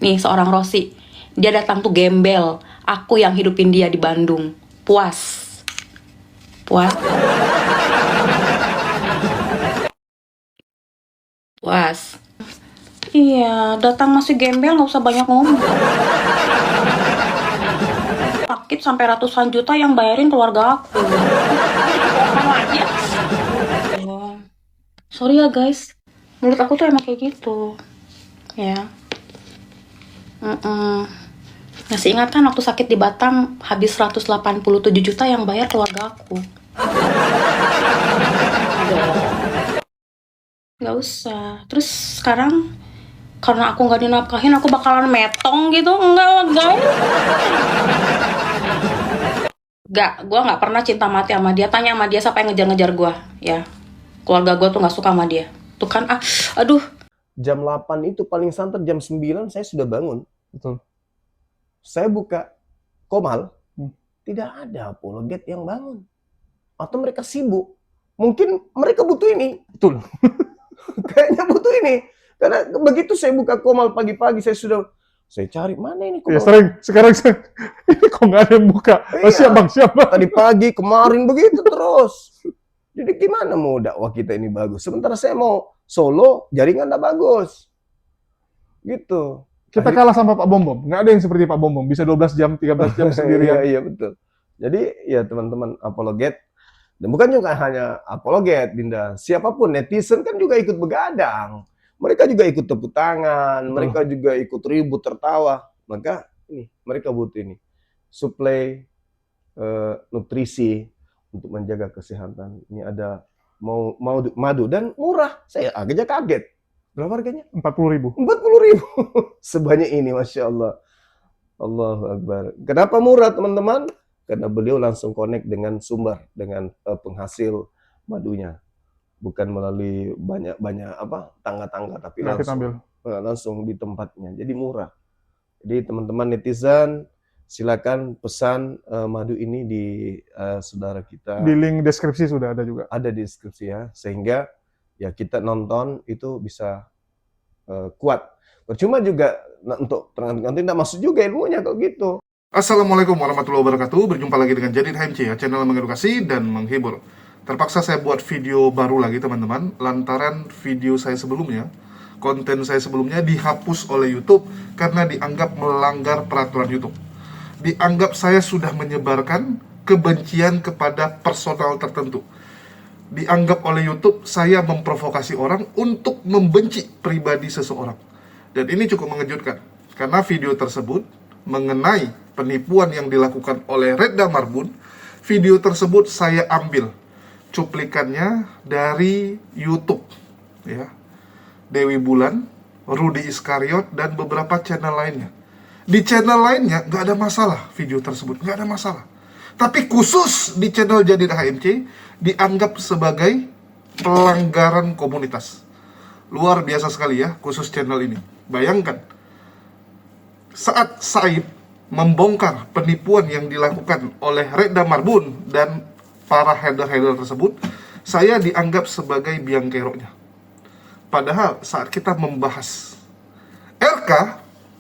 Nih seorang Rosi, dia datang tuh gembel. Aku yang hidupin dia di Bandung. Puas. Puas. Puas. Iya, datang masih gembel, nggak usah banyak ngomong. Sakit sampai ratusan juta yang bayarin keluarga aku. Oh. Sorry ya guys, menurut aku tuh emang kayak gitu. Ya. Masih ingat kan waktu sakit di Batam habis 187 juta yang bayar keluarga aku. Nggak usah. Terus sekarang karena aku nggak dinafkahin, aku bakalan metong gitu? Enggak lah guys. Gue nggak pernah cinta mati sama dia. Tanya sama dia siapa yang ngejar-ngejar gue, ya. Keluarga gue tuh nggak suka sama dia. Tuh kan, aduh. Jam 8 itu paling santer, jam 9 saya sudah bangun. Betul. Saya buka Komal, tidak ada apologet yang bangun. Atau mereka sibuk. Mungkin mereka butuh ini. Betul. Kayaknya butuh ini. Karena begitu saya buka Komal pagi-pagi, saya cari mana ini Komal. Ya sering, sekarang ini kok nggak ada yang buka. Iya. Siap bang, siap bang. Tadi pagi, kemarin begitu terus. Jadi gimana mau dakwah kita ini bagus? Sementara saya mau solo, jaringan nggak bagus. Gitu. Kita kalah sama Pak Bom Bom. Nggak ada yang seperti Pak Bom Bom. Bisa 12 jam, 13 jam sendirian. Iya, betul. Jadi ya teman-teman apologet. Dan bukan juga hanya apologet, Dinda. Siapapun, netizen kan juga ikut begadang. Mereka juga ikut tepuk tangan. Mereka juga ikut ribut, tertawa. Maka ini, mereka butuh ini. Suplai nutrisi untuk menjaga kesehatan. Ini ada madu dan murah. Saya agaknya kaget. Berapa harganya? 40.000. 40.000. Sebanyak ini, Masya Allah. Allahu Akbar. Kenapa murah, teman-teman? Karena beliau langsung connect dengan sumber, dengan penghasil madunya. Bukan melalui banyak tangga-tangga, tapi langsung di tempatnya. Jadi murah. Jadi teman-teman netizen, silakan pesan madu ini di saudara kita. Di link deskripsi sudah ada juga. Ada di deskripsi ya, sehingga ya kita nonton itu bisa kuat. Percuma juga untuk nanti tidak masuk juga ilmunya kalau gitu. Assalamualaikum warahmatullahi wabarakatuh. Berjumpa lagi dengan Jadid HMC ya, channel mengedukasi dan menghibur. Terpaksa saya buat video baru lagi teman-teman, lantaran video saya sebelumnya, konten saya sebelumnya dihapus oleh YouTube karena dianggap melanggar peraturan YouTube. Dianggap saya sudah menyebarkan kebencian kepada personal tertentu. Dianggap oleh YouTube saya memprovokasi orang untuk membenci pribadi seseorang. Dan ini cukup mengejutkan, karena video tersebut mengenai penipuan yang dilakukan oleh Redda Marbun. Video tersebut saya ambil cuplikannya dari YouTube, ya. Dewi Bulan, Rudy Iskariot, dan beberapa channel lainnya. Di channel lainnya nggak ada masalah video tersebut, nggak ada masalah. Tapi khusus di channel Jadid HMC dianggap sebagai pelanggaran komunitas. Luar biasa sekali ya, khusus channel ini. Bayangkan, saat Said membongkar penipuan yang dilakukan oleh Redda Marbun dan para header-header tersebut, saya dianggap sebagai biang keroknya. Padahal saat kita membahas RK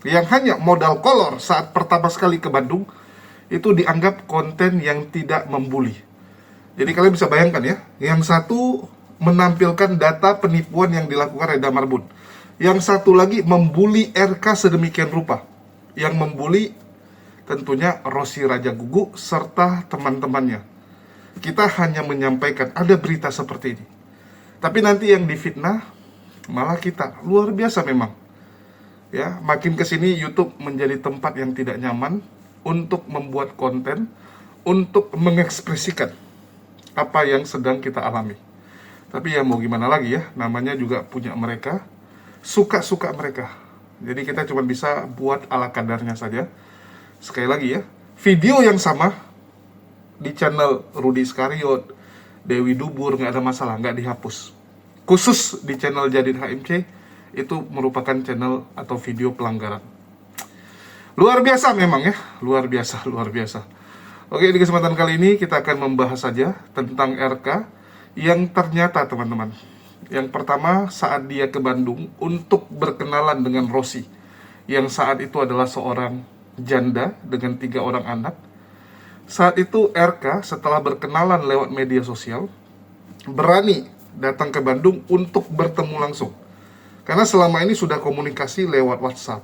yang hanya modal kolor saat pertama sekali ke Bandung, itu dianggap konten yang tidak membuli. Jadi kalian bisa bayangkan ya, yang satu menampilkan data penipuan yang dilakukan Redda Marbun, yang satu lagi membuli RK sedemikian rupa. Yang membuli tentunya Rosi Raja Gugu serta teman-temannya. Kita hanya menyampaikan ada berita seperti ini, tapi nanti yang difitnah malah kita. Luar biasa memang ya. Makin kesini YouTube menjadi tempat yang tidak nyaman untuk membuat konten, untuk mengekspresikan apa yang sedang kita alami. Tapi ya mau gimana lagi ya, namanya juga punya mereka, suka-suka mereka. Jadi kita cuma bisa buat ala kadarnya saja. Sekali lagi ya, video yang sama di channel Rudy Iskariot, Dewi Dubur, nggak ada masalah, nggak dihapus. Khusus di channel Jadid HMC, itu merupakan channel atau video pelanggaran. Luar biasa memang ya, luar biasa, luar biasa. Oke, di kesempatan kali ini kita akan membahas saja tentang RK yang ternyata teman-teman. Yang pertama, saat dia ke Bandung untuk berkenalan dengan Rosi, yang saat itu adalah seorang janda dengan 3 orang anak. Saat itu RK setelah berkenalan lewat media sosial berani datang ke Bandung untuk bertemu langsung. Karena selama ini sudah komunikasi lewat WhatsApp,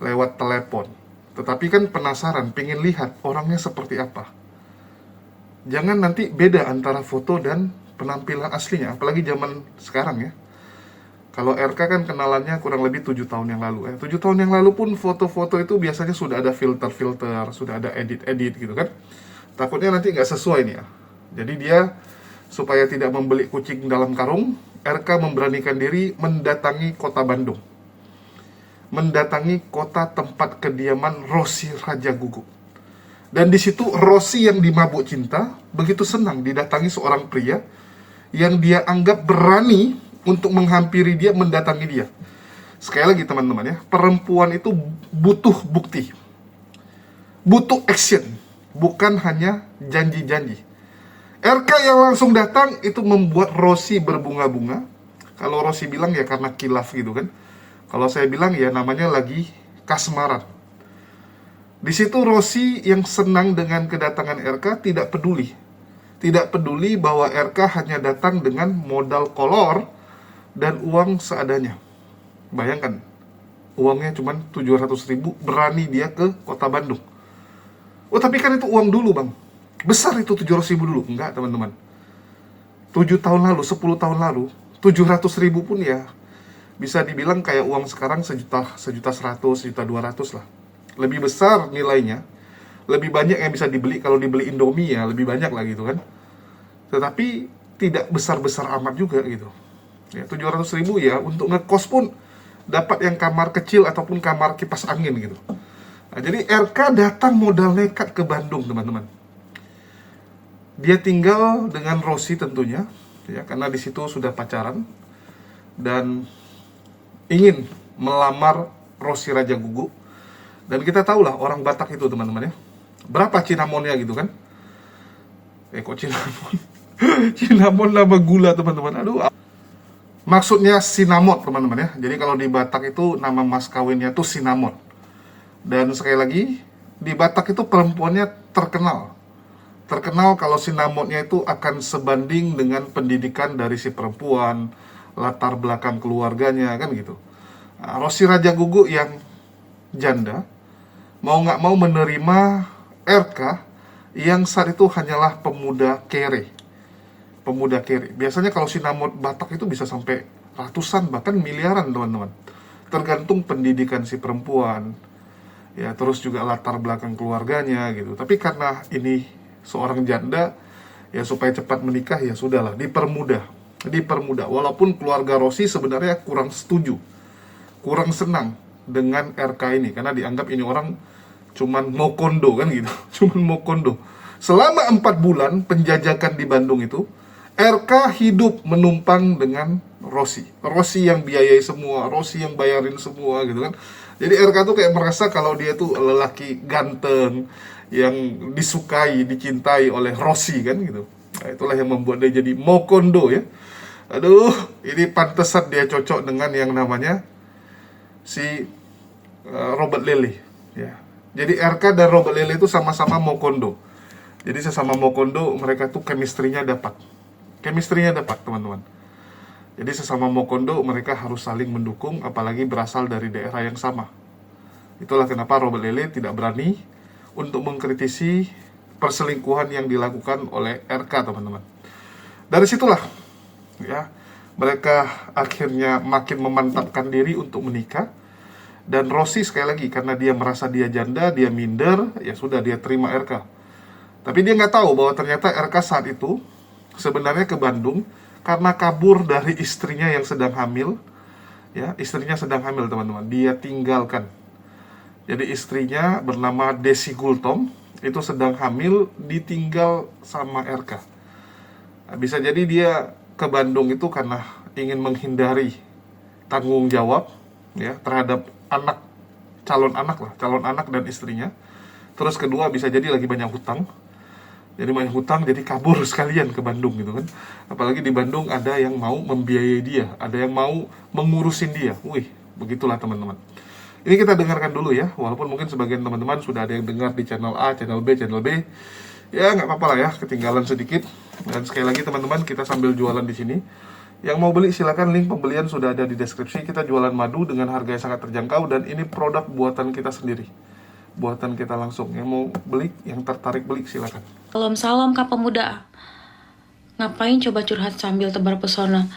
lewat telepon. Tetapi kan penasaran, pengen lihat orangnya seperti apa. Jangan nanti beda antara foto dan penampilan aslinya, apalagi zaman sekarang ya. Kalau RK kan kenalannya kurang lebih 7 tahun yang lalu. 7 tahun yang lalu pun foto-foto itu biasanya sudah ada filter-filter, sudah ada edit-edit gitu kan. Takutnya nanti nggak sesuai nih ya. Jadi dia supaya tidak membeli kucing dalam karung, RK memberanikan diri mendatangi kota Bandung. Mendatangi kota tempat kediaman Rossi Raja Guguk. Dan di situ Rossi yang dimabuk cinta begitu senang didatangi seorang pria yang dia anggap berani untuk menghampiri dia, mendatangi dia. Sekali lagi teman-teman ya, perempuan itu butuh bukti, butuh action, bukan hanya janji-janji. RK yang langsung datang itu membuat Rossi berbunga-bunga. Kalau Rossi bilang ya karena kilaf gitu kan. Kalau saya bilang ya namanya lagi kasmaran. Di situ Rossi yang senang dengan kedatangan RK tidak peduli. Tidak peduli bahwa RK hanya datang dengan modal kolor dan uang seadanya. Bayangkan, uangnya cuma 700.000, berani dia ke kota Bandung. Oh tapi kan itu uang dulu bang, besar itu 700.000 dulu. Enggak teman-teman, 7 tahun lalu, 10 tahun lalu 700.000 pun ya bisa dibilang kayak uang sekarang sejuta 100, 1.200.000 lah. Lebih besar nilainya, lebih banyak yang bisa dibeli. Kalau dibeli Indomie ya lebih banyak lah gitu kan. Tetapi tidak besar-besar amat juga gitu ya. 700.000 ya untuk ngekos pun dapat yang kamar kecil ataupun kamar kipas angin gitu. Nah, jadi RK datang modal nekat ke Bandung teman-teman. Dia tinggal dengan Rossi tentunya ya, karena di situ sudah pacaran dan ingin melamar Rossi Raja Guguk. Dan kita tahulah orang Batak itu teman-teman ya, berapa cinamonnya gitu kan. Kok cinamon? Cinamon nama gula teman-teman. Aduh. Maksudnya sinamot teman-teman ya. Jadi kalau di Batak itu nama mas kawinnya tuh sinamot. Dan sekali lagi di Batak itu perempuannya terkenal. Terkenal kalau sinamotnya itu akan sebanding dengan pendidikan dari si perempuan, latar belakang keluarganya kan gitu. Nah, Rossi Raja Guguk yang janda mau nggak mau menerima RK yang saat itu hanyalah pemuda kere. Pemuda kere. Biasanya kalau sinamot Batak itu bisa sampai ratusan bahkan miliaran teman-teman. Tergantung pendidikan si perempuan. Ya, terus juga latar belakang keluarganya gitu. Tapi karena ini seorang janda ya supaya cepat menikah ya sudahlah dipermudah. Dipermudah walaupun keluarga Rossi sebenarnya kurang setuju. Kurang senang dengan RK ini karena dianggap ini orang cuman mau kondo kan gitu. Cuman mau kondo. Selama 4 bulan penjajakan di Bandung itu RK hidup menumpang dengan Rossi. Rossi yang biayai semua, Rossi yang bayarin semua gitu kan. Jadi RK tuh kayak merasa kalau dia tuh lelaki ganteng yang disukai, dicintai oleh Rossi kan gitu. Nah, itulah yang membuat dia jadi mokondo ya. Aduh, ini pantesan dia cocok dengan yang namanya si Robert Lele ya. Jadi RK dan Robert Lele itu sama-sama mokondo. Jadi sesama mokondo mereka tuh chemistry-nya dapat. Chemistry-nya dapat teman-teman. Jadi sesama mokondo mereka harus saling mendukung, apalagi berasal dari daerah yang sama. Itulah kenapa Robert Lele tidak berani untuk mengkritisi perselingkuhan yang dilakukan oleh RK teman-teman. Dari situlah ya mereka akhirnya makin memantapkan diri untuk menikah. Dan Rossi sekali lagi karena dia merasa dia janda, dia minder, ya sudah dia terima RK. Tapi dia nggak tahu bahwa ternyata RK saat itu sebenarnya ke Bandung karena kabur dari istrinya yang sedang hamil. Ya, istrinya sedang hamil teman-teman. Dia tinggalkan. Jadi istrinya bernama Desi Gultom itu sedang hamil, ditinggal sama RK. Nah, bisa jadi dia ke Bandung itu karena ingin menghindari tanggung jawab ya terhadap calon anak dan istrinya. Terus kedua bisa jadi lagi banyak hutang. Jadi banyak hutang, jadi kabur sekalian ke Bandung gitu kan. Apalagi di Bandung ada yang mau membiayai dia, ada yang mau mengurusin dia. Wih, begitulah teman-teman. Ini kita dengarkan dulu ya, walaupun mungkin sebagian teman-teman sudah ada yang dengar di channel A, channel B, ya nggak apa-apa lah ya, ketinggalan sedikit. Dan sekali lagi teman-teman, kita sambil jualan di sini. Yang mau beli silakan, link pembelian sudah ada di deskripsi. Kita jualan madu dengan harga yang sangat terjangkau dan ini produk buatan kita sendiri, buatan kita langsung. Yang mau beli, yang tertarik beli silakan. Salam Kak Pemuda. Ngapain coba curhat sambil tebar pesona?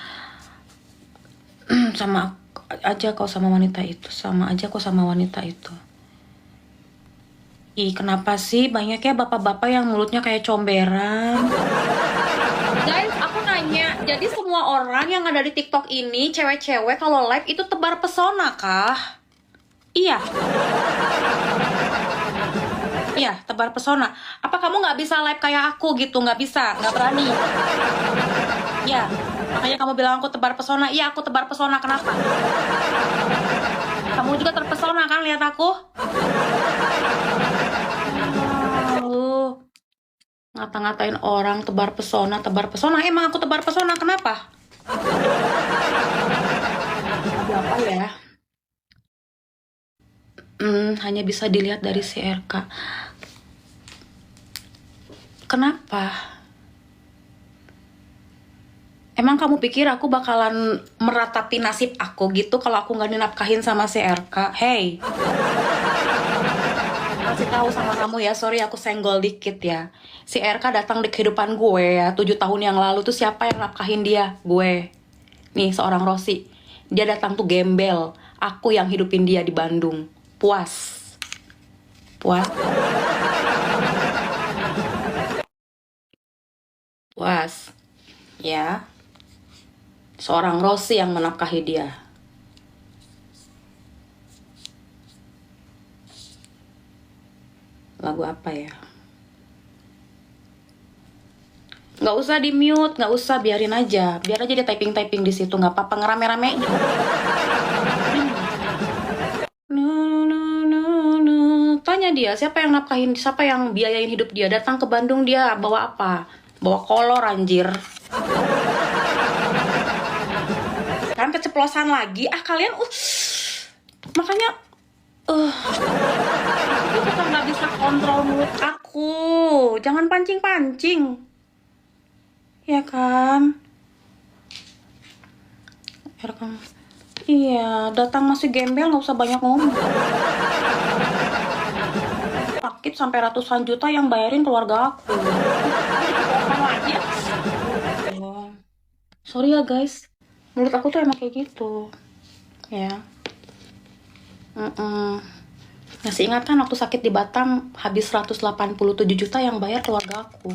Sama aja kau sama wanita itu, sama aja kau sama wanita itu. Ih, kenapa sih banyaknya bapak-bapak yang mulutnya kayak comberan? Guys, aku nanya, jadi semua orang yang ada di TikTok ini, cewek-cewek kalau live itu tebar pesona kah? Iya. Iya, tebar pesona. Apa kamu nggak bisa live kayak aku gitu? Nggak bisa, nggak berani. Ya, makanya kamu bilang aku tebar pesona. Iya, aku tebar pesona. Kenapa? Kamu juga terpesona kan lihat aku? Ngata-ngatain orang tebar pesona, tebar pesona. Emang aku tebar pesona, kenapa? Ada apa ya? Hanya bisa dilihat dari CRK. Kenapa? Emang kamu pikir aku bakalan meratapi nasib aku gitu kalau aku nggak dinafkahin sama CRK? Hey, kasih tahu sama kamu ya, sorry aku senggol dikit ya. Si RK datang di kehidupan gue ya 7 tahun yang lalu tuh siapa yang nafkahin dia? Gue. Nih seorang Rosi. Dia datang tuh gembel. Aku yang hidupin dia di Bandung. Puas. Puas. Puas. Ya. Seorang Rosi yang menafkahi dia. Lagu apa ya? Nggak usah di mute, nggak usah, biarin aja. Biar aja dia typing-typing di situ, nggak apa-apa, ngerame-rame. Tanya dia, siapa yang nafkahin, siapa yang biayain hidup dia. Datang ke Bandung dia bawa apa? Bawa kolor anjir. Kan keceplosan lagi. Ah kalian, makanya, aku suka nggak bisa kontrol mulut aku. Jangan pancing-pancing. Ya kan? Iya, datang masih gembel, nggak usah banyak ngomong. Sakit sampai ratusan juta yang bayarin keluarga aku. Lagi. Sorry ya guys, mulut aku tuh emang kayak gitu. Ya. Masih ingat kan waktu sakit di Batam habis 187 juta yang bayar keluarga aku.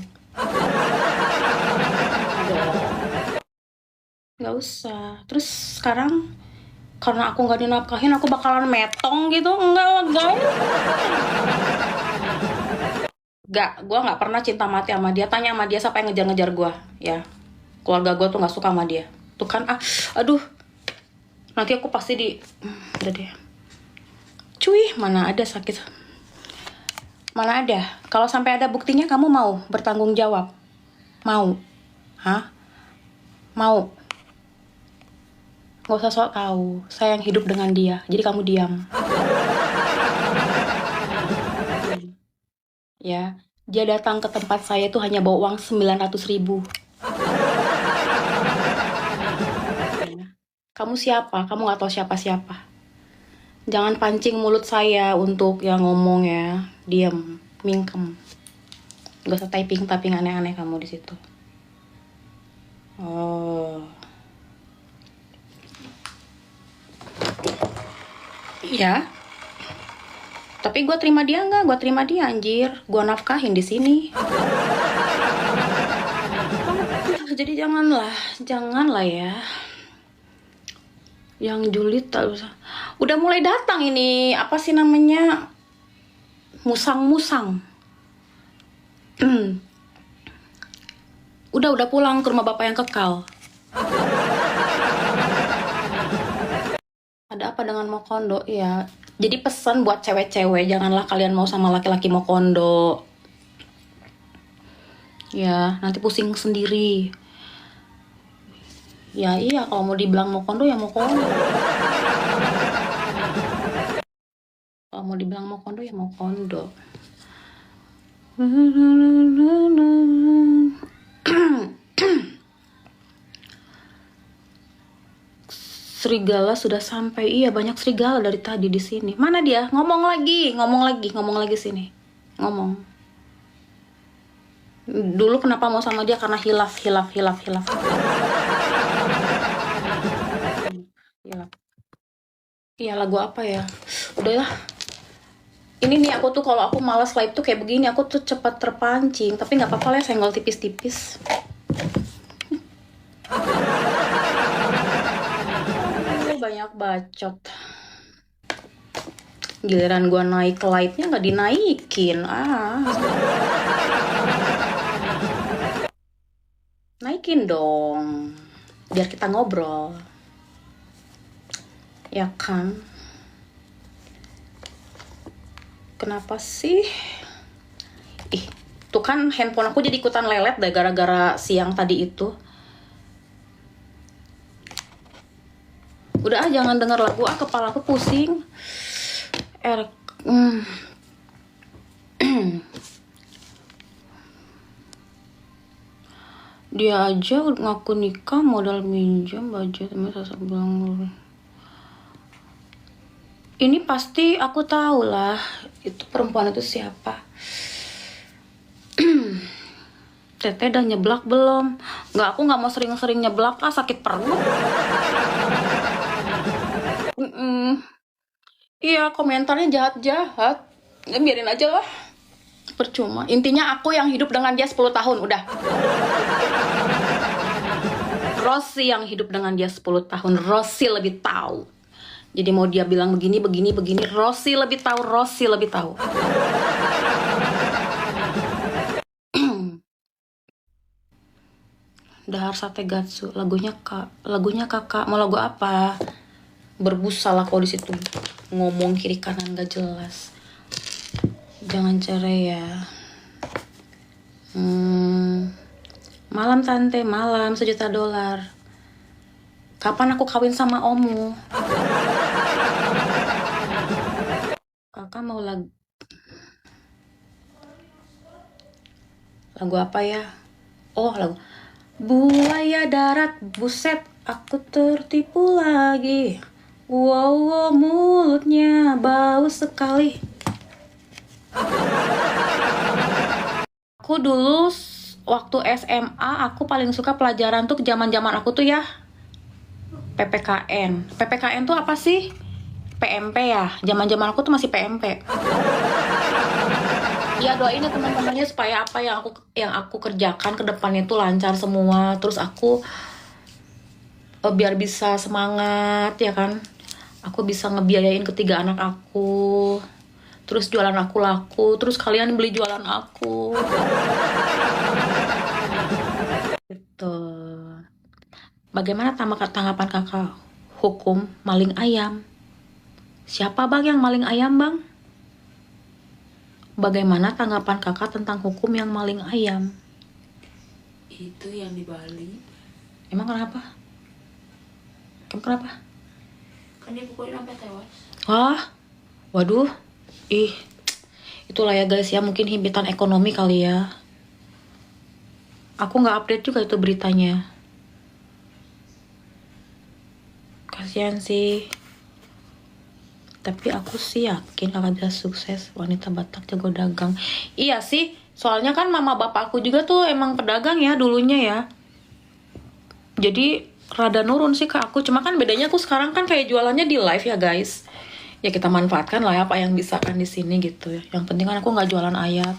Nggak usah. Terus sekarang karena aku nggak dinafkahin aku bakalan metong gitu? Enggak lah guys. Nggak, gue nggak pernah cinta mati sama dia. Tanya sama dia siapa yang ngejar-ngejar gue. Ya, keluarga gue tuh nggak suka sama dia. Tuh kan, aduh. Nanti aku pasti udah deh. Cuy, mana ada sakit. Mana ada. Kalau sampai ada buktinya kamu mau bertanggung jawab? Mau? Hah? Mau? Gak usah sok tahu. Saya yang hidup dengan dia. Jadi kamu diam. Ya, dia datang ke tempat saya itu hanya bawa uang 900.000. Kamu siapa? Kamu gak tahu siapa-siapa. Jangan pancing mulut saya untuk yang ngomong ya. Diam, mingkem. Gak usah typing aneh-aneh kamu di situ. Oh. Iya. Tapi gue terima dia nggak? Gue terima dia anjir. Gue nafkahin di sini. Jadi janganlah ya. Yang julid tak usah. Udah mulai datang ini apa sih namanya? Musang. Udah pulang ke rumah bapak yang kekal. Ada apa dengan mau kondo? Iya. Jadi pesan buat cewek-cewek, janganlah kalian mau sama laki-laki mau kondo. Ya, nanti pusing sendiri. Ya iya, kalau mau dibilang mau kondo ya mau kondo. mau dibilang mau kondo ya mau kondo. Serigala sudah sampai. Iya, banyak serigala dari tadi di sini. Mana dia? Ngomong lagi sini. Ngomong. Dulu kenapa mau sama dia? Karena hilaf. Hilaf. Iya, lagu apa ya? Udah lah. Ini nih aku tuh kalau aku malas live tuh kayak begini, aku tuh cepat terpancing. Tapi nggak apa-apa lah, senggol tipis-tipis. Banyak bacot. Giliran gua naik live-nya nggak dinaikin. Naikin dong, biar kita ngobrol. Ya kan? Kenapa sih? Ih, tuh kan handphone aku jadi ikutan lelet deh gara-gara siang tadi itu. Udah jangan denger lagu kepala aku pusing. Dia aja ngaku nikah modal minjam baju sama sosok bilang. Ini pasti aku tahu lah itu perempuan itu siapa. Teteh udah nyeblak belum? Nggak, aku nggak mau sering-sering nyeblak, sakit perut. Iya, komentarnya jahat-jahat. Ya, biarin aja lah. Percuma. Intinya aku yang hidup dengan dia 10 tahun, udah. Rossi yang hidup dengan dia 10 tahun. Rossi lebih tahu. Jadi mau dia bilang begini, Rossi lebih tahu. Dahar Sate Gatsu, lagunya kakak. Mau lagu apa? Berbusa lah kau di situ. Ngomong kiri kanan gak jelas. Jangan cerai ya. Malam tante, malam $1 juta. Kapan aku kawin sama omu? Kakak mau lagu apa ya? Oh, lagu Buaya darat, buset, aku tertipu lagi. Wow, mulutnya bau sekali. Aku dulu waktu SMA, aku paling suka pelajaran tuh zaman-zaman aku tuh ya PPKN. PPKN tuh apa sih? PMP ya. Zaman-zaman aku tuh masih PMP. Ya doain ya teman-temannya supaya apa yang aku kerjakan ke depannya itu lancar semua. Terus aku biar bisa semangat ya kan. Aku bisa ngebiayain ketiga anak aku. Terus jualan aku laku. Terus kalian beli jualan aku. Gitu. Bagaimana tanggapan kakak hukum maling ayam? Siapa bang yang maling ayam bang? Bagaimana tanggapan kakak tentang hukum yang maling ayam? Itu yang di Bali. Emang kenapa? Kenapa? Kan dia pukulin sampai tewas. Wah, waduh, itulah ya guys ya, mungkin himpitan ekonomi kali ya. Aku nggak update juga itu beritanya. Kasian sih. Tapi aku sih yakin kakak bisa sukses, wanita Batak jago dagang. Iya sih, soalnya kan mama bapakku juga tuh emang pedagang ya dulunya ya. Jadi rada nurun sih ke aku. Cuma kan bedanya aku sekarang kan kayak jualannya di live ya guys. Ya kita manfaatkan lah ya apa yang bisa kan di sini gitu ya. Yang penting kan aku nggak jualan ayat.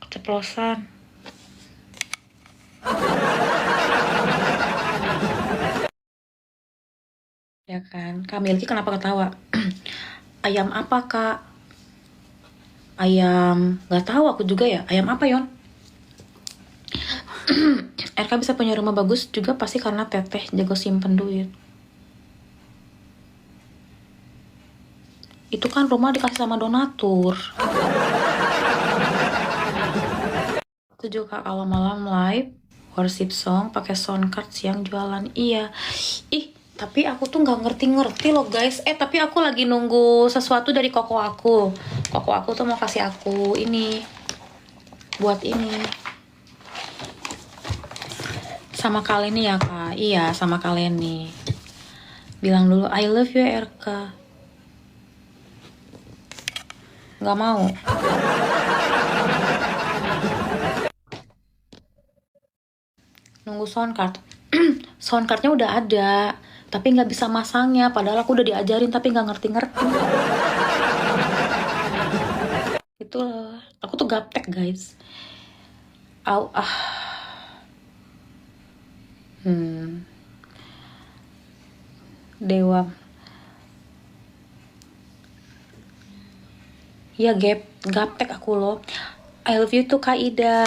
Keceplosan. Ya kan, Kak Milky kenapa ketawa? Ayam apa kak? Ayam, nggak tahu aku juga ya. Ayam apa Yon? RK bisa punya rumah bagus juga pasti karena teteh jago simpen duit. Itu kan rumah dikasih sama donatur. Setuju Kak, kalau malam live worship song pakai sound card siang jualan. Iya. Ih, tapi aku tuh nggak ngerti-ngerti loh guys. Tapi aku lagi nunggu sesuatu dari koko aku. Koko aku tuh mau kasih aku ini. Buat ini. Sama kalian nih ya Kak. Iya, sama kalian nih. Bilang dulu I love you RK. Nggak mau. Nunggu soundcard. Soundcardnya udah ada, tapi nggak bisa masangnya. Padahal aku udah diajarin, tapi nggak ngerti-ngerti. Itu aku tuh gaptek guys. Au ah. Dewa. Ya gaptek aku loh. I love you tuh Kak Ida.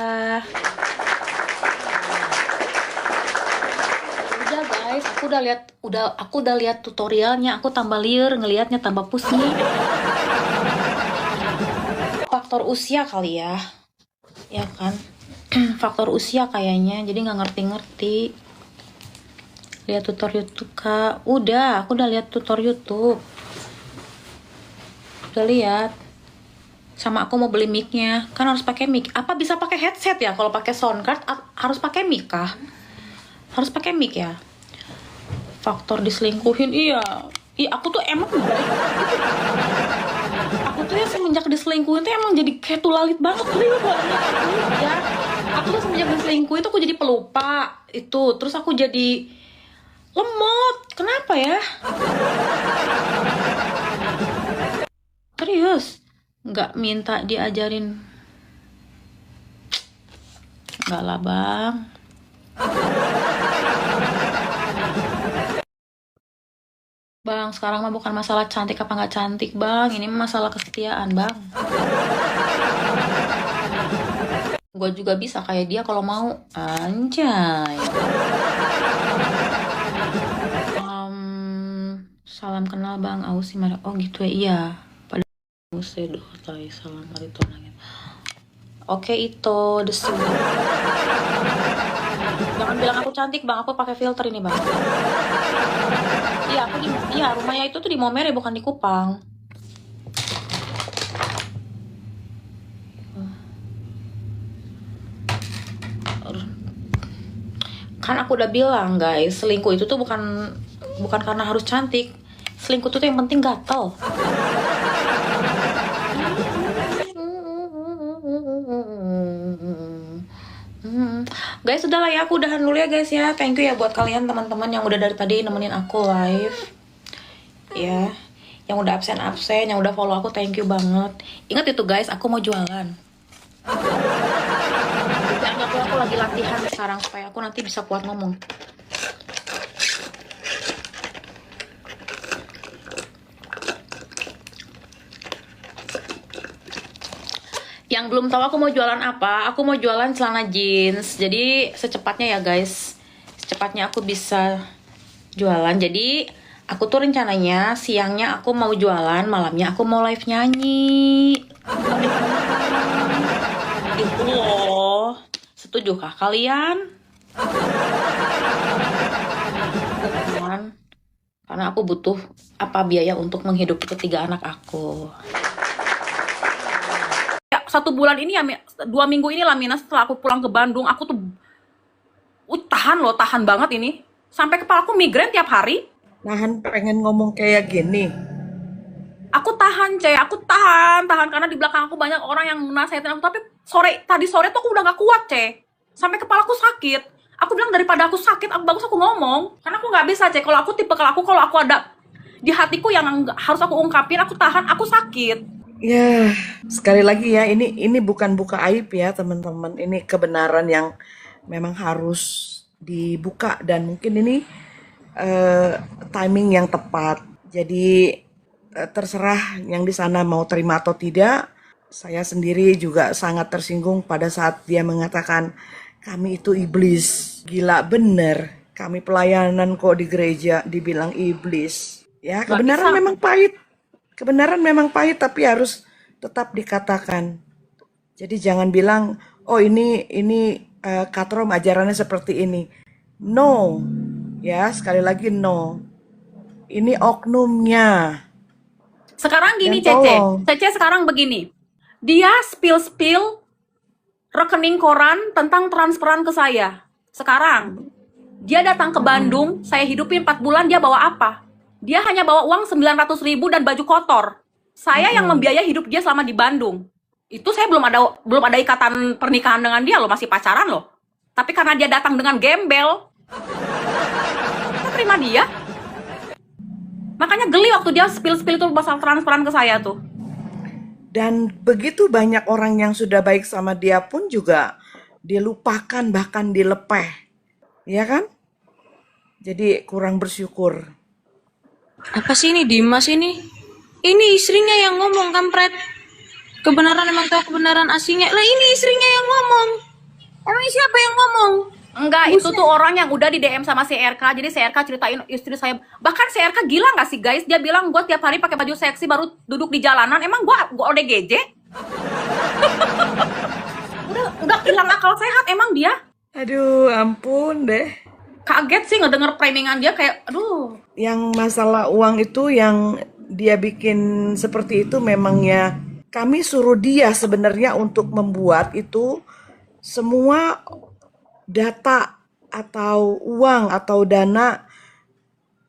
Udah guys, aku udah lihat tutorialnya, aku tambah liar, ngelihatnya tambah pusing. Faktor usia kali ya. Ya kan? Faktor usia kayaknya, jadi nggak ngerti-ngerti. Lihat tutorial YouTube Kak. Aku udah lihat tutorial YouTube. Udah lihat. Sama aku mau beli mic-nya, kan harus pakai mic. Apa bisa pakai headset ya? Kalau pakai soundcard harus pakai mic kah? Harus pakai mic ya. Faktor diselingkuhin, iya. Aku tuh emang aku tuh ya semenjak diselingkuhin tuh emang jadi kayak tulalit banget ya. Aku tuh semenjak diselingkuhin tuh aku jadi pelupa itu, terus aku jadi lemot. Kenapa ya? Serius, nggak minta diajarin. Nggak lah bang. Bang, sekarang mah bukan masalah cantik apa nggak cantik bang, ini masalah kesetiaan bang. Gue juga bisa kayak dia kalau mau. Anjay. Salam kenal bang, Ausi Mara. Oh gitu ya, iya. Pada Musedo, salam Mariton. Oke itu desu. Jangan bilang aku cantik bang, aku pakai filter ini bang. Iya rumahnya itu tuh di Momere bukan di Kupang. Kan aku udah bilang guys, selingkuh itu tuh bukan karena harus cantik. Selingkuh itu tuh yang penting gatel. Guys, udah lah ya, aku udahan dulu ya guys ya. Thank you ya buat kalian teman-teman yang udah dari tadi nemenin aku live. Ya, yang udah absen, yang udah follow aku, thank you banget. Ingat itu guys, aku mau jualan. Jadi aku lagi latihan sekarang supaya aku nanti bisa kuat ngomong. Yang belum tahu aku mau jualan apa, aku mau jualan celana jeans. Jadi secepatnya ya guys, secepatnya aku bisa jualan. Jadi aku tuh rencananya siangnya aku mau jualan, malamnya aku mau live nyanyi. Gitu loh. Setujukah kalian? Karena aku butuh biaya untuk menghidupi ketiga anak aku. 1 bulan ini ya, 2 minggu ini lah Mina, setelah aku pulang ke Bandung, aku tuh tahan banget ini. Sampai kepala aku migrain tiap hari. Nahan pengen ngomong kayak gini. Aku tahan karena di belakang aku banyak orang yang nasihatin aku. Tapi tadi sore tuh aku udah gak kuat sampai kepala aku sakit. Aku bilang daripada aku sakit, bagus aku ngomong. Karena aku gak bisa kalau aku kalau aku ada di hatiku yang harus aku ungkapin, aku tahan, aku sakit. Ya, sekali lagi ya, ini bukan buka aib ya teman-teman. Ini kebenaran yang memang harus dibuka dan mungkin ini timing yang tepat. Jadi terserah yang di sana mau terima atau tidak. Saya sendiri juga sangat tersinggung pada saat dia mengatakan kami itu iblis. Gila bener, kami pelayanan kok di gereja dibilang iblis. Ya, kebenaran memang pahit. Kebenaran memang pahit tapi harus tetap dikatakan. Jadi jangan bilang, oh ini katrom ajarannya seperti ini. No, ya sekali lagi no. Ini oknumnya. Sekarang gini Dan tolong, Cece sekarang begini. Dia spill rekening koran tentang transferan ke saya. Sekarang dia datang ke Bandung, saya hidupin 4 bulan, dia bawa apa? Dia hanya bawa uang 900.000 dan baju kotor. Saya yang membiayai hidup dia selama di Bandung. Itu saya belum ada ikatan pernikahan dengan dia loh, masih pacaran loh. Tapi karena dia datang dengan gembel, saya terima dia. Makanya geli waktu dia spill itu masalah transferan ke saya tuh. dan begitu banyak orang yang sudah baik sama dia pun juga dilupakan bahkan dilepeh, ya kan? Jadi kurang bersyukur. Apa sih ini Dimas ini? Ini istrinya yang ngomong, kampret. Kebenaran emang tahu kebenaran aslinya. Lah ini istrinya yang ngomong. Emang siapa yang ngomong? Enggak, itu tuh orang yang udah di DM sama si RK. Jadi si RK ceritain istri saya. Bahkan si RK gila nggak sih guys? Dia bilang gue tiap hari pakai baju seksi baru duduk di jalanan. Emang gue ODGJ? udah hilang akal sehat emang dia. Aduh, ampun deh. Kaget sih ngedenger framing-an dia kayak aduh. Yang masalah uang itu yang dia bikin seperti itu memangnya kami suruh dia sebenarnya untuk membuat itu semua data atau uang atau dana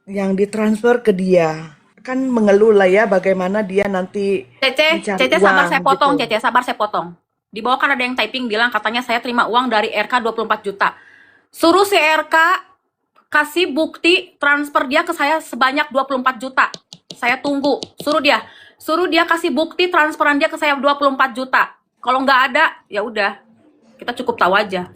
yang ditransfer ke dia. Kan mengeluh lah ya bagaimana dia nanti Cece mencari sabar uang saya potong, gitu. Cece sabar saya potong. Di bawah kan ada yang typing bilang katanya saya terima uang dari RK 24 juta. Suruh si RK kasih bukti transfer dia ke saya sebanyak 24 juta. Saya tunggu. Suruh dia kasih bukti transferan dia ke saya 24 juta. Kalau nggak ada, ya udah. Kita cukup tahu aja.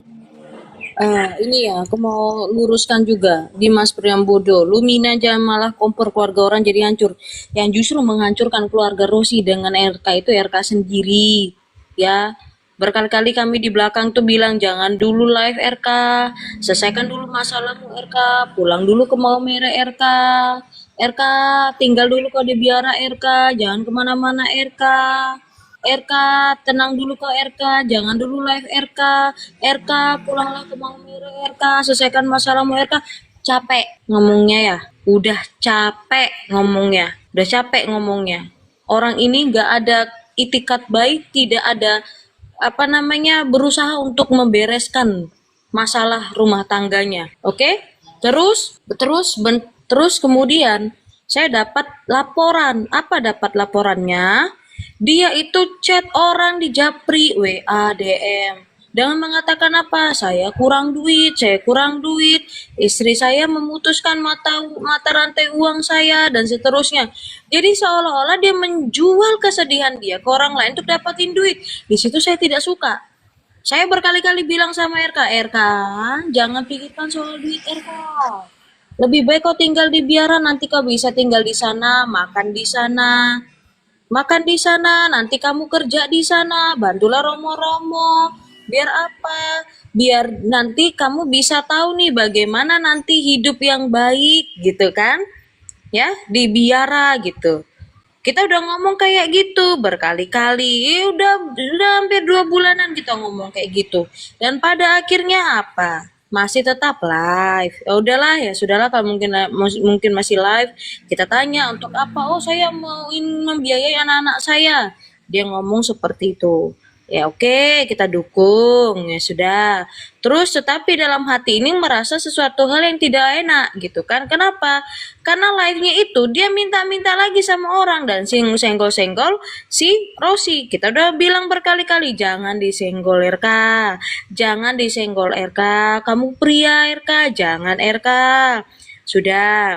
Ini ya, aku mau luruskan juga Dimas Priambodo. Lumina aja malah kompor keluarga orang jadi hancur. Yang justru menghancurkan keluarga Rosi dengan RK itu RK sendiri. Ya, berkali-kali kami di belakang tuh bilang jangan dulu live RK, selesaikan dulu masalahmu RK, pulang dulu ke Maumere RK. RK tinggal dulu kau di biara RK, jangan kemana-mana RK. RK, tenang dulu ke RK, jangan dulu live RK. RK, pulanglah ke Maumere RK, selesaikan masalahmu RK. Capek ngomongnya ya, udah capek ngomongnya. Orang ini nggak ada itikat baik, tidak ada berusaha untuk membereskan masalah rumah tangganya. Oke? Terus kemudian saya dapat laporan. Apa dapat laporannya? Dia itu chat orang di Japri, WA, DM. Dengan mengatakan apa? Saya kurang duit. Istri saya memutuskan mata rantai uang saya dan seterusnya. Jadi seolah-olah dia menjual kesedihan dia ke orang lain untuk dapatin duit. Di situ saya tidak suka. Saya berkali-kali bilang sama RK, jangan pikirkan soal duit RK. Lebih baik kau tinggal di biara, nanti kau bisa tinggal di sana, makan di sana, nanti kamu kerja di sana, bantulah romo-romo. Biar apa? Biar nanti kamu bisa tahu nih bagaimana nanti hidup yang baik gitu kan? Ya, di biara gitu. Kita udah ngomong kayak gitu berkali-kali. Udah hampir 2 bulanan kita ngomong kayak gitu. Dan pada akhirnya apa? Masih tetap live. Ya udahlah, ya sudahlah kalau mungkin masih live, kita tanya untuk apa? Oh, saya mau membiayai anak-anak saya. Dia ngomong seperti itu. Ya oke, kita dukung. Ya sudah. Terus tetapi dalam hati ini merasa sesuatu hal yang tidak enak gitu kan. Kenapa? Karena live-nya itu dia minta-minta lagi sama orang dan senggol-senggol si Rosi. Kita udah bilang berkali-kali jangan disenggol RK. Jangan disenggol RK. Kamu pria RK, jangan RK. Sudah.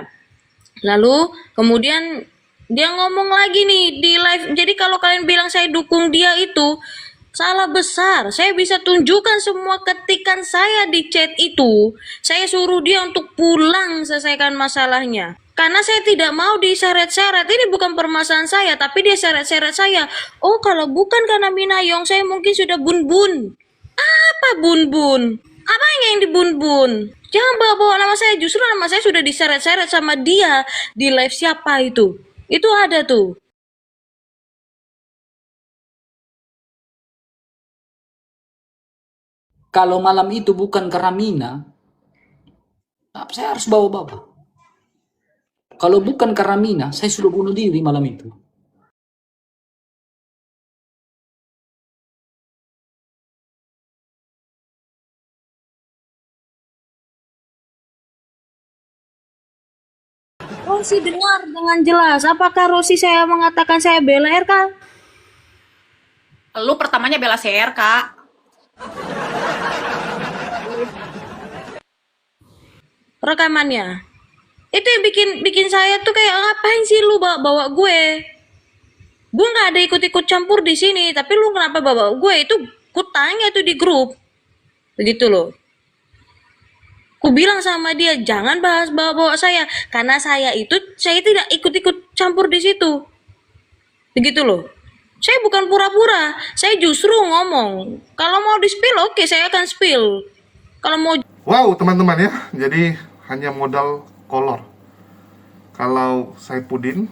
Lalu kemudian dia ngomong lagi nih di live. Jadi kalau kalian bilang saya dukung dia itu salah besar. Saya bisa tunjukkan semua ketikan saya di chat itu. Saya suruh dia untuk pulang selesaikan masalahnya. Karena saya tidak mau diseret-seret. Ini bukan permasalahan saya, tapi dia seret-seret saya. Oh, kalau bukan karena Minayong, saya mungkin sudah bun-bun. Apa bun-bun? Apa yang dibun-bun? Jangan bawa-bawa nama saya. Justru nama saya sudah diseret-seret sama dia di live siapa itu. Itu ada tuh. Kalau malam itu bukan Karamina, saya harus bawa-bawa. Kalau bukan Karamina, saya sudah bunuh diri malam itu. Rosi dengar dengan jelas. Apakah Rosi saya mengatakan saya bela RK? Lu pertamanya bela CR, Kak. Rekamannya. Itu yang bikin saya tuh kayak ngapain sih lu bawa gue? Gue nggak ada ikut-ikut campur di sini, tapi lu kenapa bawa gue? Itu ku tanya tuh di grup. Begitu loh. Ku bilang sama dia, jangan bahas bawa-bawa saya, karena saya tidak ikut-ikut campur di situ. Begitu loh. Saya bukan pura-pura, saya justru ngomong. Kalau mau di-spill, oke, saya akan spill. Kalau mau... Wow, teman-teman ya. Jadi hanya modal kolor. Kalau Saipudin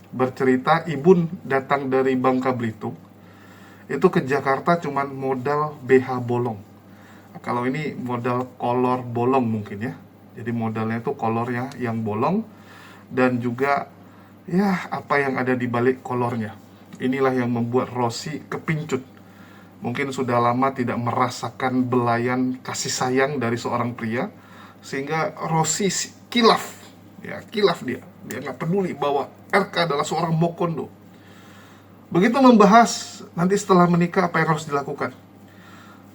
bercerita Ibun datang dari Bangka Belitung, itu ke Jakarta cuman modal BH bolong. Kalau ini modal kolor bolong mungkin ya. Jadi modalnya itu kolornya yang bolong dan juga ya apa yang ada di balik kolornya. Inilah yang membuat Rosi kepincut. Mungkin sudah lama tidak merasakan belayan kasih sayang dari seorang pria, sehingga Rosi kilaf. Ya, kilaf dia. Dia nggak peduli bahwa RK adalah seorang mokondo. Begitu membahas nanti setelah menikah apa yang harus dilakukan.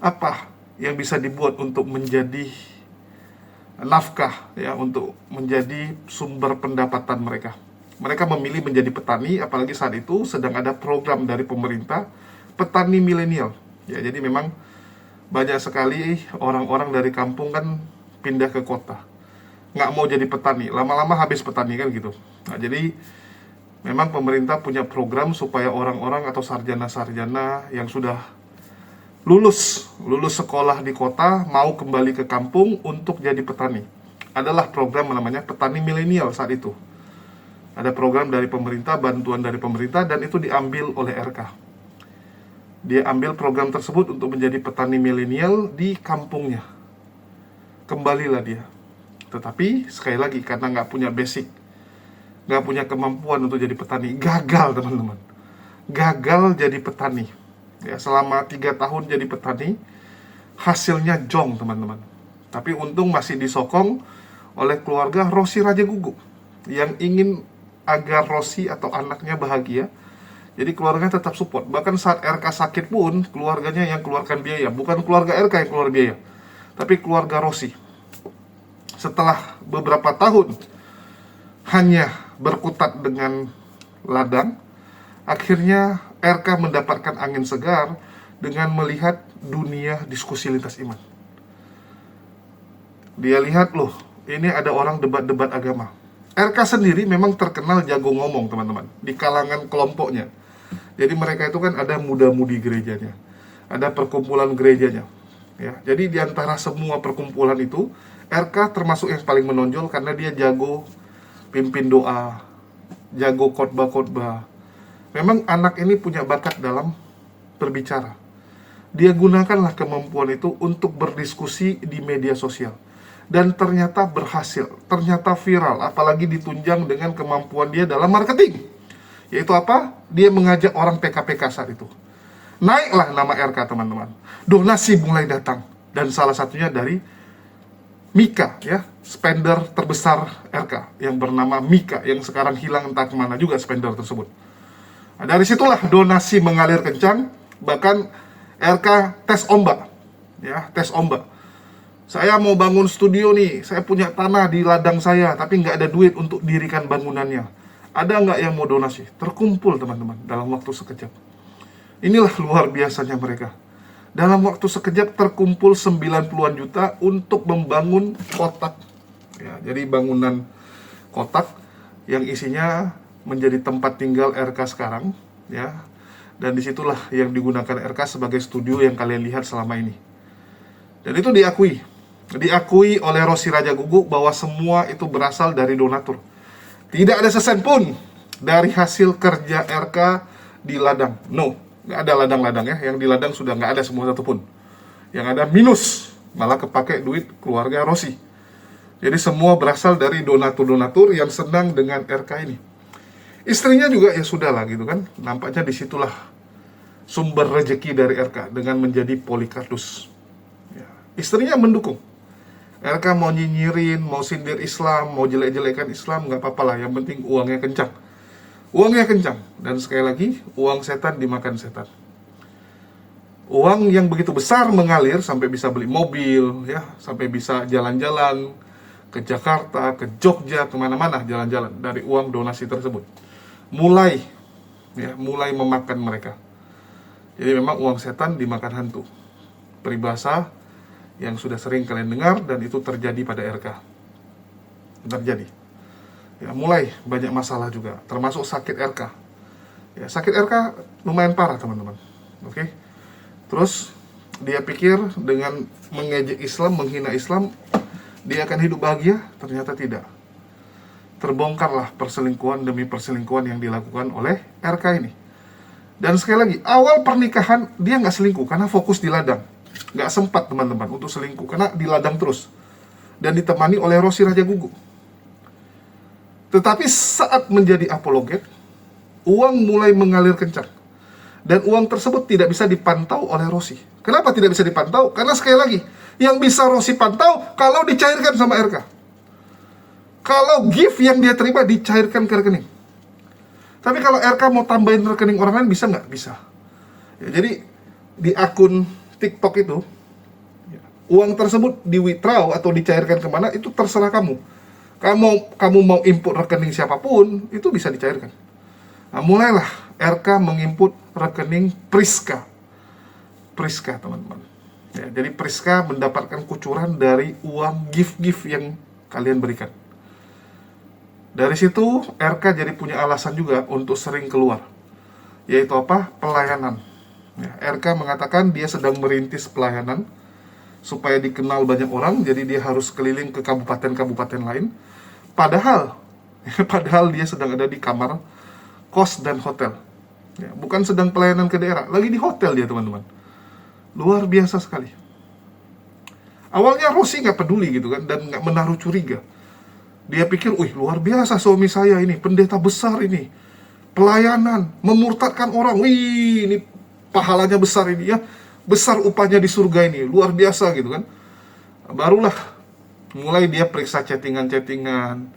Apa yang bisa dibuat untuk menjadi nafkah, ya, untuk menjadi sumber pendapatan mereka. Mereka memilih menjadi petani, apalagi saat itu sedang ada program dari pemerintah petani milenial. Ya, jadi memang banyak sekali orang-orang dari kampung kan pindah ke kota, nggak mau jadi petani, lama-lama habis petani kan gitu. Nah, jadi memang pemerintah punya program supaya orang-orang atau sarjana-sarjana yang sudah lulus sekolah di kota mau kembali ke kampung untuk jadi petani. Adalah program namanya petani milenial saat itu. Ada program dari pemerintah, bantuan dari pemerintah, dan itu diambil oleh RK. Dia ambil program tersebut untuk menjadi petani milenial di kampungnya. Kembalilah dia. Tetapi sekali lagi karena nggak punya basic, nggak punya kemampuan untuk jadi petani, gagal teman-teman. Gagal jadi petani. Ya, selama 3 tahun jadi petani, hasilnya jong teman-teman. Tapi untung masih disokong oleh keluarga Rosi Raja Guguk yang ingin agar Rosi atau anaknya bahagia. Jadi keluarganya tetap support. Bahkan saat RK sakit pun keluarganya yang keluarkan biaya. Bukan keluarga RK yang keluar biaya, tapi keluarga Rosi. Setelah beberapa tahun hanya berkutat dengan ladang, akhirnya RK mendapatkan angin segar dengan melihat dunia diskusi lintas iman. Dia lihat, loh, ini ada orang debat-debat agama. RK sendiri memang terkenal jago ngomong teman-teman, di kalangan kelompoknya. Jadi mereka itu kan ada muda-mudi gerejanya, ada perkumpulan gerejanya. Ya, jadi di antara semua perkumpulan itu, RK termasuk yang paling menonjol karena dia jago pimpin doa, jago khotbah-khotbah. Memang anak ini punya bakat dalam berbicara. Dia gunakanlah kemampuan itu untuk berdiskusi di media sosial. Dan ternyata berhasil, ternyata viral, apalagi ditunjang dengan kemampuan dia dalam marketing. Yaitu apa? Dia mengajak orang PKPK saat itu. Naiklah nama RK teman-teman. Donasi mulai datang. Dan salah satunya dari Mika, ya, spender terbesar RK yang bernama Mika, yang sekarang hilang entah kemana juga spender tersebut. Nah, dari situlah donasi mengalir kencang, bahkan RK tes ombak, ya, tes ombak. Saya mau bangun studio nih, saya punya tanah di ladang saya, tapi nggak ada duit untuk dirikan bangunannya. Ada nggak yang mau donasi? Terkumpul teman-teman dalam waktu sekejap. Inilah luar biasanya mereka. Dalam waktu sekejap terkumpul 90-an juta untuk membangun kotak. Ya, jadi bangunan kotak yang isinya menjadi tempat tinggal RK sekarang, ya. Dan disitulah yang digunakan RK sebagai studio yang kalian lihat selama ini. Dan itu diakui oleh Rosi Raja Guguk bahwa semua itu berasal dari donatur. Tidak ada sesen pun dari hasil kerja RK di ladang. No, nggak ada ladang-ladang ya. Yang di ladang sudah nggak ada semua satupun. Yang ada minus, malah kepake duit keluarga Rossi. Jadi semua berasal dari donatur-donatur yang senang dengan RK ini. Istrinya juga ya sudahlah gitu kan. Nampaknya disitulah sumber rezeki dari RK dengan menjadi polikardus. Ya. Istrinya mendukung. RK mau nyinyirin, mau sindir Islam, mau jelek-jelekan Islam, nggak apa-apa lah. Yang penting uangnya kencang. Uangnya kencang. Dan sekali lagi, uang setan dimakan setan. Uang yang begitu besar mengalir sampai bisa beli mobil, ya, sampai bisa jalan-jalan ke Jakarta, ke Jogja, kemana-mana jalan-jalan dari uang donasi tersebut. Mulai memakan mereka. Jadi memang uang setan dimakan hantu. Peribahasa yang sudah sering kalian dengar dan itu terjadi pada RK. Terjadi. Ya, mulai banyak masalah juga, termasuk sakit RK. Ya, sakit RK lumayan parah teman-teman. Oke. Terus dia pikir dengan mengejek Islam, menghina Islam, dia akan hidup bahagia, ternyata tidak. Terbongkarlah perselingkuhan demi perselingkuhan yang dilakukan oleh RK ini. Dan sekali lagi, awal pernikahan dia nggak selingkuh karena fokus di ladang. Nggak sempat teman-teman untuk selingkuh karena di ladang terus. Dan ditemani oleh Rossi Raja Gugu. Tetapi saat menjadi apologet, uang mulai mengalir kencang. Dan uang tersebut tidak bisa dipantau oleh Rossi. Kenapa tidak bisa dipantau? Karena sekali lagi, yang bisa Rossi pantau kalau dicairkan sama RK. Kalau gift yang dia terima dicairkan ke rekening. Tapi kalau RK mau tambahin rekening orang lain bisa nggak? Bisa. Ya, jadi di akun TikTok itu, uang tersebut di-withdraw atau dicairkan kemana itu terserah kamu. Kamu mau input rekening siapapun, itu bisa dicairkan. Nah, mulailah RK menginput rekening Priska. Priska, teman-teman. Ya, jadi Priska mendapatkan kucuran dari uang gift-gift yang kalian berikan. Dari situ, RK jadi punya alasan juga untuk sering keluar. Yaitu apa? Pelayanan. Ya, RK mengatakan dia sedang merintis pelayanan supaya dikenal banyak orang, jadi dia harus keliling ke kabupaten-kabupaten lain. Padahal dia sedang ada di kamar kos dan hotel. Ya, bukan sedang pelayanan ke daerah, lagi di hotel dia teman-teman. Luar biasa sekali. Awalnya Rossi nggak peduli gitu kan, dan nggak menaruh curiga. Dia pikir, wih luar biasa suami saya ini, pendeta besar ini, pelayanan, memurtadkan orang, wih ini pahalanya besar ini ya, besar upahnya di surga ini, luar biasa gitu kan. Barulah mulai dia periksa chattingan-chattingan,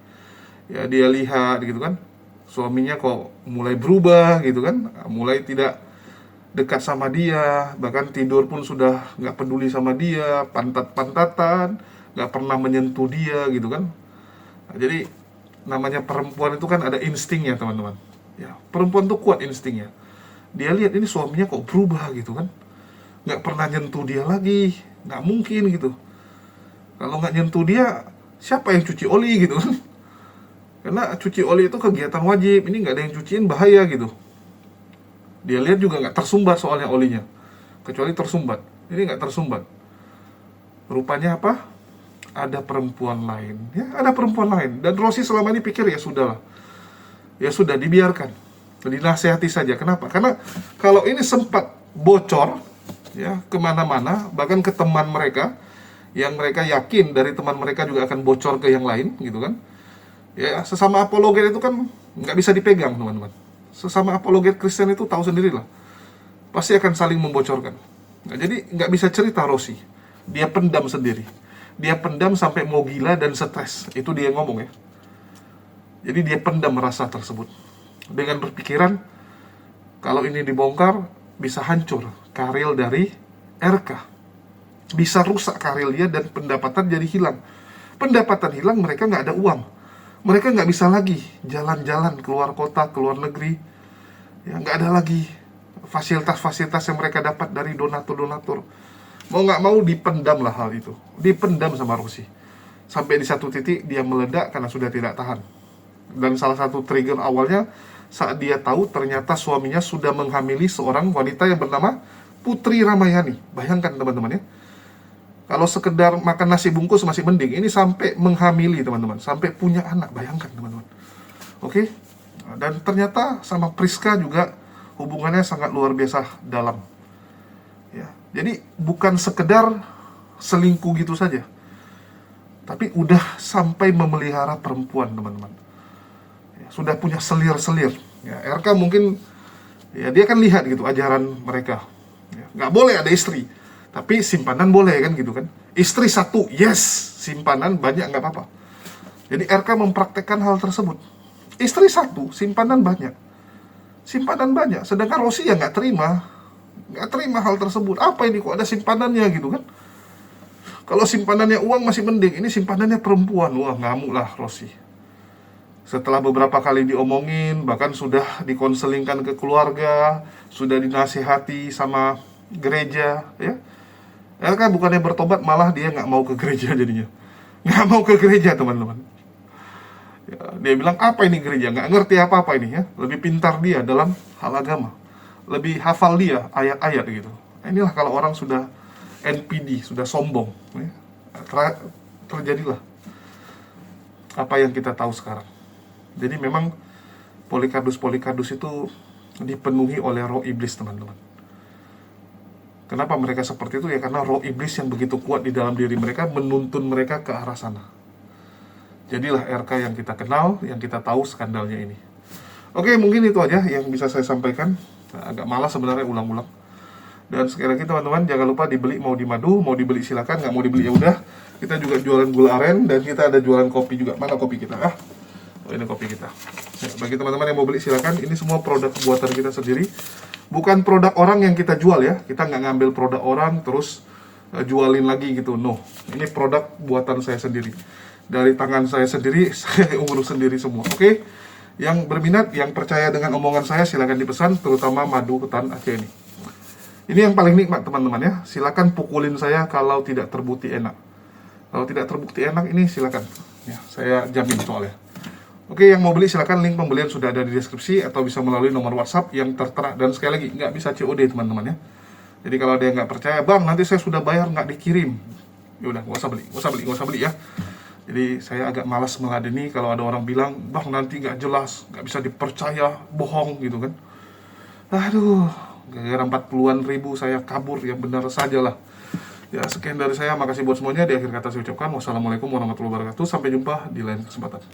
ya dia lihat gitu kan, suaminya kok mulai berubah gitu kan, mulai tidak dekat sama dia, bahkan tidur pun sudah nggak peduli sama dia, pantat-pantatan, nggak pernah menyentuh dia gitu kan. Nah, jadi namanya perempuan itu kan ada instingnya teman-teman. Ya, perempuan tuh kuat instingnya. Dia lihat ini suaminya kok berubah gitu kan, nggak pernah nyentuh dia lagi, nggak mungkin gitu. Kalau nggak nyentuh dia, siapa yang cuci oli gitu kan? Karena cuci oli itu kegiatan wajib, ini nggak ada yang cuciin bahaya gitu. Dia lihat juga nggak tersumbat soalnya olinya, kecuali tersumbat. Ini nggak tersumbat. Rupanya apa? Ada perempuan lain, ya ada perempuan lain. Dan Rossi selama ini pikir ya sudahlah, ya sudah dibiarkan, dinasehati saja. Kenapa? Karena kalau ini sempat bocor, ya kemana-mana, bahkan ke teman mereka, yang mereka yakin dari teman mereka juga akan bocor ke yang lain, gitu kan? Ya sesama apologet itu kan nggak bisa dipegang teman-teman. Sesama apologet Kristen itu tahu sendirilah, pasti akan saling membocorkan. Nah, jadi nggak bisa cerita Rossi, dia pendam sendiri. Dia pendam sampai mau gila dan stres. Itu dia ngomong ya. Jadi dia pendam rasa tersebut. Dengan berpikiran, kalau ini dibongkar, bisa hancur karir dari RK. Bisa rusak karir dia dan pendapatan jadi hilang. Pendapatan hilang, mereka nggak ada uang. Mereka nggak bisa lagi jalan-jalan keluar kota, keluar negeri. Ya, nggak ada lagi fasilitas-fasilitas yang mereka dapat dari donatur-donatur. Mau nggak mau dipendam lah hal itu, dipendam sama Rossi. Sampai di satu titik dia meledak karena sudah tidak tahan. Dan salah satu trigger awalnya saat dia tahu ternyata suaminya sudah menghamili seorang wanita yang bernama Putri Ramayani. Bayangkan teman-teman ya, kalau sekedar makan nasi bungkus masih mending, ini sampai menghamili teman-teman, sampai punya anak. Bayangkan teman-teman. Oke? Dan ternyata sama Priska juga hubungannya sangat luar biasa dalam. Ya. Jadi bukan sekedar selingkuh gitu saja, tapi udah sampai memelihara perempuan, teman-teman. Ya, sudah punya selir-selir. Ya, RK mungkin ya dia kan lihat gitu ajaran mereka. Ya, nggak boleh ada istri, tapi simpanan boleh kan gitu kan. Istri satu, yes, simpanan banyak nggak apa-apa. Jadi RK mempraktekkan hal tersebut. Istri satu, simpanan banyak. Simpanan banyak, sedangkan Rosi ya nggak terima hal tersebut. Apa ini kok ada simpanannya gitu kan? Kalau simpanannya uang masih mending, ini simpanannya perempuan. Wah, ngamuk lah Rosi. Setelah beberapa kali diomongin, bahkan sudah dikonselingkan ke keluarga, sudah dinasihati sama gereja, ya. RK bukannya bertobat, malah dia nggak mau ke gereja jadinya. Nggak mau ke gereja, teman-teman. Ya, dia bilang, apa ini gereja? Nggak ngerti apa-apa ini ya. Lebih pintar dia dalam hal agama. Lebih hafal dia ayat-ayat gitu. Inilah kalau orang sudah NPD, sudah sombong, ya. Terjadilah apa yang kita tahu sekarang. Jadi memang Polikarpus itu dipenuhi oleh roh iblis, teman-teman. Kenapa mereka seperti itu? Ya karena roh iblis yang begitu kuat di dalam diri mereka menuntun mereka ke arah sana. Jadilah RK yang kita kenal, yang kita tahu skandalnya ini. Oke, mungkin itu aja yang bisa saya sampaikan. Agak malas sebenarnya ulang-ulang. Dan sekali lagi teman-teman, jangan lupa dibeli, mau di Madu, mau dibeli silakan, nggak mau dibeli ya udah. Kita juga jualan gula aren dan kita ada jualan kopi juga. Mana kopi kita? Oh, ini kopi kita. Ya, bagi teman-teman yang mau beli silakan. Ini semua produk buatan kita sendiri. Bukan produk orang yang kita jual ya. Kita nggak ngambil produk orang terus jualin lagi gitu. No, ini produk buatan saya sendiri. Dari tangan saya sendiri, saya urus sendiri semua. Oke? Yang berminat, yang percaya dengan omongan saya silakan dipesan, terutama madu ketan Aceh ini. Ini yang paling nikmat teman-teman ya. Silakan pukulin saya kalau tidak terbukti enak. Kalau tidak terbukti enak ini silakan. Ya, saya jamin soalnya. Oke, yang mau beli silakan, link pembelian sudah ada di deskripsi atau bisa melalui nomor WhatsApp yang tertera. Dan sekali lagi nggak bisa COD teman-teman ya. Jadi kalau ada yang nggak percaya, bang nanti saya sudah bayar nggak dikirim. Ya udah, nggak usah beli ya. Jadi saya agak malas meladeni kalau ada orang bilang, bang nanti nggak jelas, nggak bisa dipercaya, bohong gitu kan. Aduh, gara-gara 40-an ribu saya kabur, ya benar saja lah. Ya sekian dari saya, makasih buat semuanya. Di akhir kata saya ucapkan wassalamualaikum warahmatullahi wabarakatuh. Sampai jumpa di lain kesempatan.